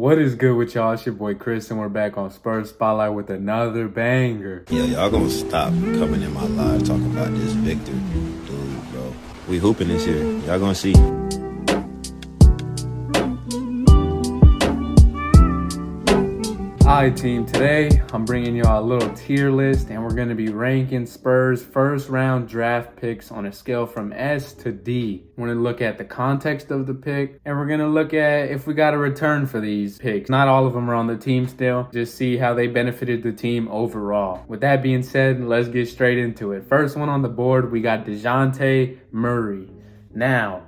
What is good with y'all? It's your boy Chris, and we're back on Spurs Spotlight with another banger. Yeah, y'all gonna stop coming in my live talking about this Victor dude, bro. We hooping this year. Y'all gonna see. Alright team, today I'm bringing y'all a little tier list, and we're going to be ranking Spurs first round draft picks on a scale from S to D. We're going to look at the context of the pick, and we're going to look at if we got a return for these picks. Not all of them are on the team still, just see how they benefited the team overall. With that being said, let's get straight into it. First one on the board, we got Dejounte Murray. Now,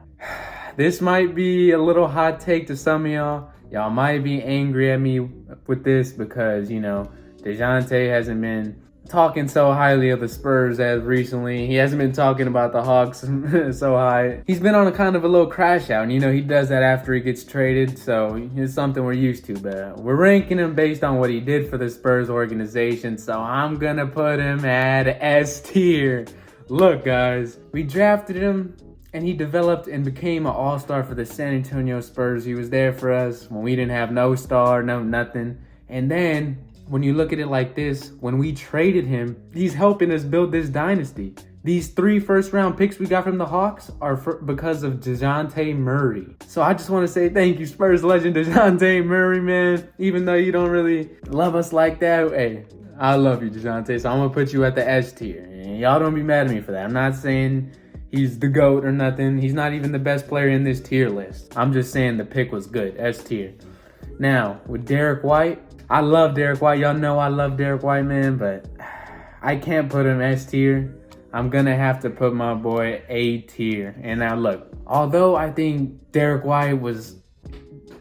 this might be a little hot take to some of y'all. Y'all might be angry at me with this because, you know, Dejounte hasn't been talking so highly of the Spurs as recently. He hasn't been talking about the Hawks so high. He's been on a kind of a little crash out, and, you know, he does that after he gets traded, so it's something we're used to. But we're ranking him based on what he did for the Spurs organization, so I'm going to put him at S tier. Look, guys, we drafted him, and he developed and became an all-star for the San Antonio Spurs. He was there for us when we didn't have no star, no nothing. And then, when you look at it like this, when we traded him, he's helping us build this dynasty. These 3 first-round picks we got from the Hawks are because of Dejounte Murray. So I just want to say thank you, Spurs legend Dejounte Murray, man. Even though you don't really love us like that, hey, I love you, Dejounte. So I'm going to put you at the S tier. And y'all don't be mad at me for that. I'm not saying he's the GOAT or nothing. He's not even the best player in this tier list. I'm just saying the pick was good, S tier. Now, with Derrick White, I love Derrick White. Y'all know I love Derrick White, man, but I can't put him S tier. I'm going to have to put my boy A tier. And now look, although I think Derrick White was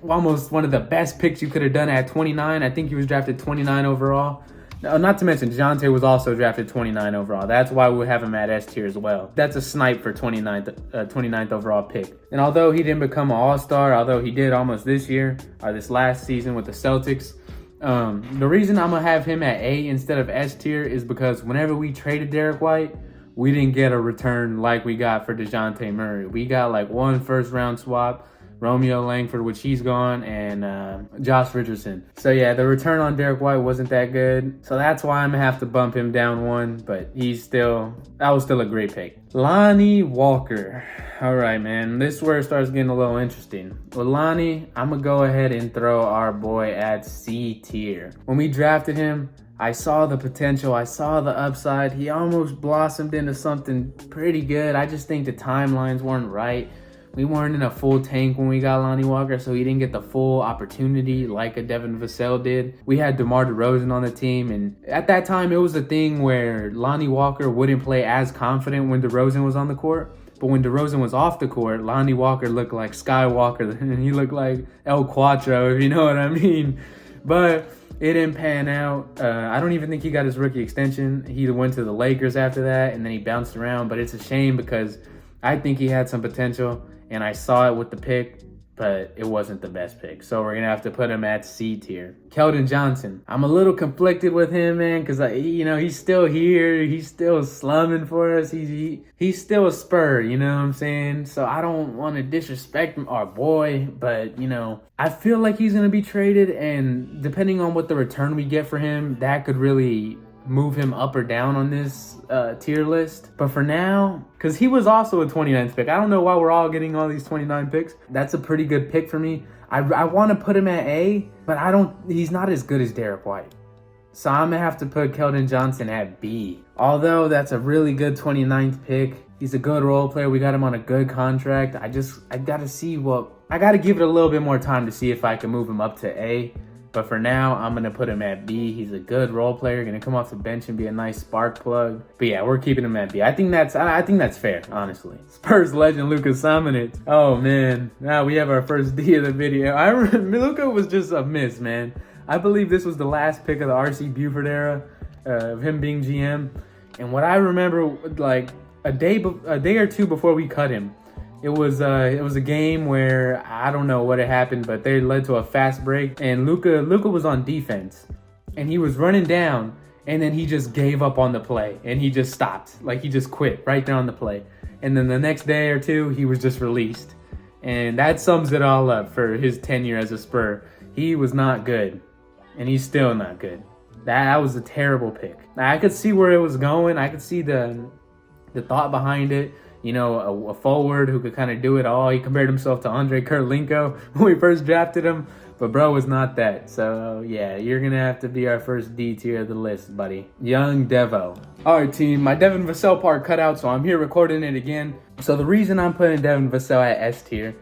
almost one of the best picks you could have done at 29, I think he was drafted 29 overall. Not to mention, Dejounte was also drafted 29 overall. That's why we have him at S tier as well. That's a snipe for 29th overall pick. And although he didn't become an all-star, although he did almost this year, or this last season with the Celtics, the reason I'm going to have him at A instead of S tier is because whenever we traded Derrick White, we didn't get a return like we got for Dejounte Murray. We got like one first-round swap, Romeo Langford, which he's gone, and Josh Richardson. So yeah, the return on Derrick White wasn't that good. So that's why I'm gonna have to bump him down one, but that was still a great pick. Lonnie Walker. All right, man, this is where it starts getting a little interesting. With Lonnie, I'm gonna go ahead and throw our boy at C tier. When we drafted him, I saw the potential, I saw the upside. He almost blossomed into something pretty good. I just think the timelines weren't right. We weren't in a full tank when we got Lonnie Walker, so he didn't get the full opportunity like a Devin Vassell did. We had DeMar DeRozan on the team, and at that time, it was a thing where Lonnie Walker wouldn't play as confident when DeRozan was on the court. But when DeRozan was off the court, Lonnie Walker looked like Skywalker, and he looked like El Quattro, if you know what I mean. But it didn't pan out. I don't even think he got his rookie extension. He went to the Lakers after that, and then he bounced around. But it's a shame because I think he had some potential, and I saw it with the pick, but it wasn't the best pick. So we're going to have to put him at C tier. Keldon Johnson. I'm a little conflicted with him, man, because, you know, he's still here. He's still slumming for us. He's still a Spur, you know what I'm saying? So I don't want to disrespect our boy, but, you know, I feel like he's going to be traded, and depending on what the return we get for him, that could really move him up or down on this tier list. But for now, because he was also a 29th pick, I don't know why we're all getting all these 29 picks. That's a pretty good pick for me. I want to put him at A, but he's not as good as Derrick White. So I'm gonna have to put Keldon Johnson at B. Although that's a really good 29th pick. He's a good role player. We got him on a good contract. I gotta give it a little bit more time to see if I can move him up to A. But for now, I'm going to put him at B. He's a good role player, going to come off the bench and be a nice spark plug. But yeah, we're keeping him at B. I think that's fair, honestly. Spurs legend Luka Samanic. Oh, man. Now we have our first D of the video. Luka was just a miss, man. I believe this was the last pick of the R.C. Buford era of him being GM. And what I remember, like, a day or two before we cut him, it was a game where I don't know what had happened, but they led to a fast break, and Luka was on defense, and he was running down, and then he just gave up on the play, and he just stopped, like he just quit right there on the play, and then the next day or two he was just released, and that sums it all up for his tenure as a Spur. he was not good, and he's still not good. That was a terrible pick. I could see where it was going. I could see the thought behind it. You know, a forward who could kind of do it all. He compared himself to Andre Kurlenko when we first drafted him, but bro was not that. So yeah, you're gonna have to be our first D tier of the list, buddy. Young Devo. All right, team. My Devin Vassell part cut out, so I'm here recording it again. So the reason I'm putting Devin Vassell at S tier,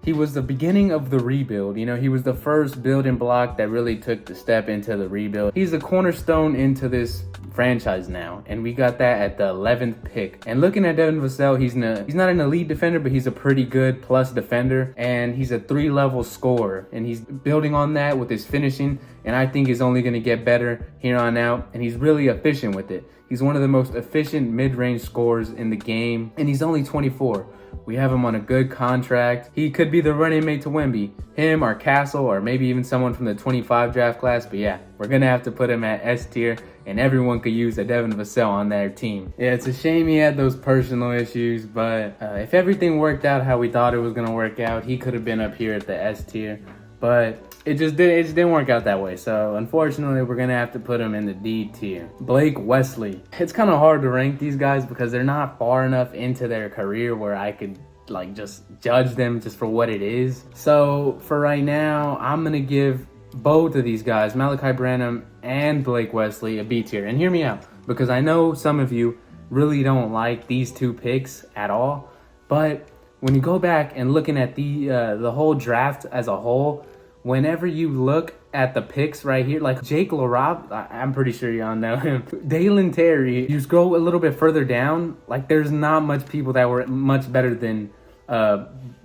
he was the beginning of the rebuild. You know, he was the first building block that really took the step into the rebuild. He's a cornerstone into this franchise now, and we got that at the 11th pick. And looking at Devin Vassell, he's not an elite defender, but he's a pretty good plus defender, and he's a 3-level scorer, and he's building on that with his finishing, and I think he's only going to get better here on out, and he's really efficient with it. He's one of the most efficient mid-range scorers in the game, and he's only 24. We have him on a good contract. He could be the running mate to Wemby. Him or Castle, or maybe even someone from the 25 draft class. But yeah, we're going to have to put him at S tier, and everyone could use a Devin Vassell on their team. Yeah, it's a shame he had those personal issues, but if everything worked out how we thought it was going to work out, he could have been up here at the S tier. But it just didn't work out that way. So unfortunately, we're gonna have to put him in the D tier. Blake Wesley. It's kind of hard to rank these guys because they're not far enough into their career where I could like just judge them just for what it is. So for right now, I'm gonna give both of these guys, Malachi Branham and Blake Wesley, a B tier. And hear me out, because I know some of you really don't like these two picks at all. But when you go back and looking at the whole draft as a whole, whenever you look at the picks right here, like Jake LaRob, I'm pretty sure y'all know him. Dalen Terry, you go a little bit further down, like there's not much people that were much better than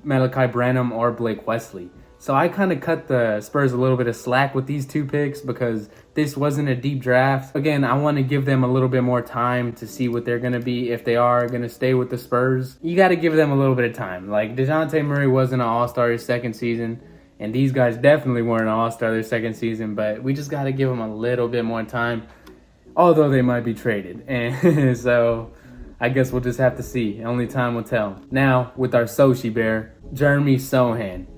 Malachi Branham or Blake Wesley. So I kind of cut the Spurs a little bit of slack with these two picks because this wasn't a deep draft. Again, I want to give them a little bit more time to see what they're going to be. If they are going to stay with the Spurs, you got to give them a little bit of time. Like Dejounte Murray wasn't an all-star his second season, and these guys definitely weren't an all-star their second season, but we just got to give them a little bit more time, although they might be traded. And so I guess we'll just have to see. Only time will tell. Now, with our Sochi Bear, Jeremy Sochan.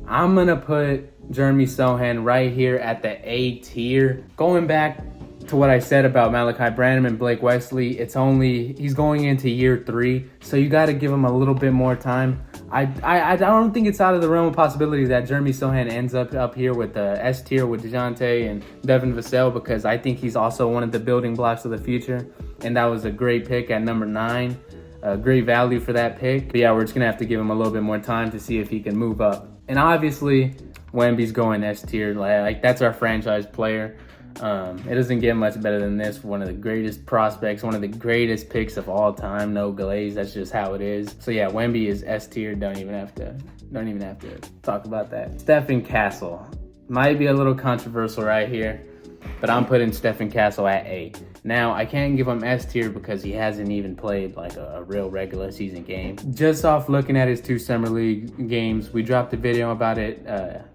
I'm going to put Jeremy Sochan right here at the A tier. Going back to what I said about Malachi Branham and Blake Wesley, he's going into year 3, so you got to give him a little bit more time. I don't think it's out of the realm of possibility that Jeremy Sochan ends up here with the S tier with Dejounte and Devin Vassell, because I think he's also one of the building blocks of the future, and that was a great pick at number 9. Great value for that pick. But yeah, we're just going to have to give him a little bit more time to see if he can move up. And obviously, Wemby's going S tier. Like that's our franchise player. It doesn't get much better than this. One of the greatest prospects, one of the greatest picks of all time. No glaze. That's just how it is. So yeah, Wemby is S tier. Don't even have to talk about that. Stephon Castle might be a little controversial right here, but I'm putting Stephon Castle at A. Now, I can't give him S tier because he hasn't even played like a real regular season game. Just off looking at his 2 summer league games, we dropped a video about it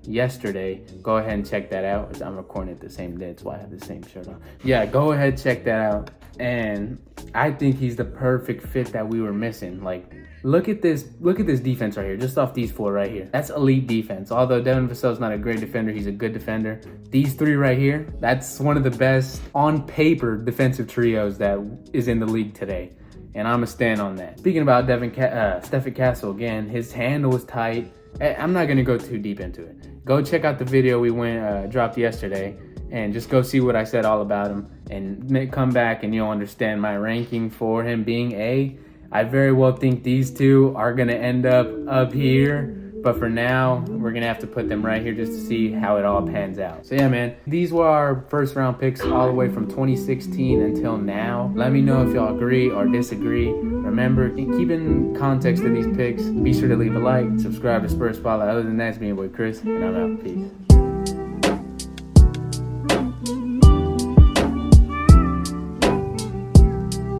yesterday. Go ahead and check that out. I'm recording it the same day, that's why I have the same shirt on. Yeah, go ahead, check that out. And I think he's the perfect fit that we were missing. Like, look at this defense right here, just off these 4 right here. That's elite defense. Although Devin Vassell's not a great defender, he's a good defender. These 3 right here, that's one of the best on paper defensive trios that is in the league today. And I'm gonna stand on that. Speaking about Stephon Castle again, his handle was tight. I'm not gonna go too deep into it. Go check out the video we dropped yesterday, and just go see what I said all about him, and come back and you'll understand my ranking for him being A. I very well think these 2 are going to end up here, but for now, we're going to have to put them right here just to see how it all pans out. So yeah, man, these were our first round picks all the way from 2016 until now. Let me know if y'all agree or disagree. Remember, keep in context of these picks. Be sure to leave a like, subscribe to Spurs Spotlight. Other than that, it's me and boy Chris, and I'm out. Peace.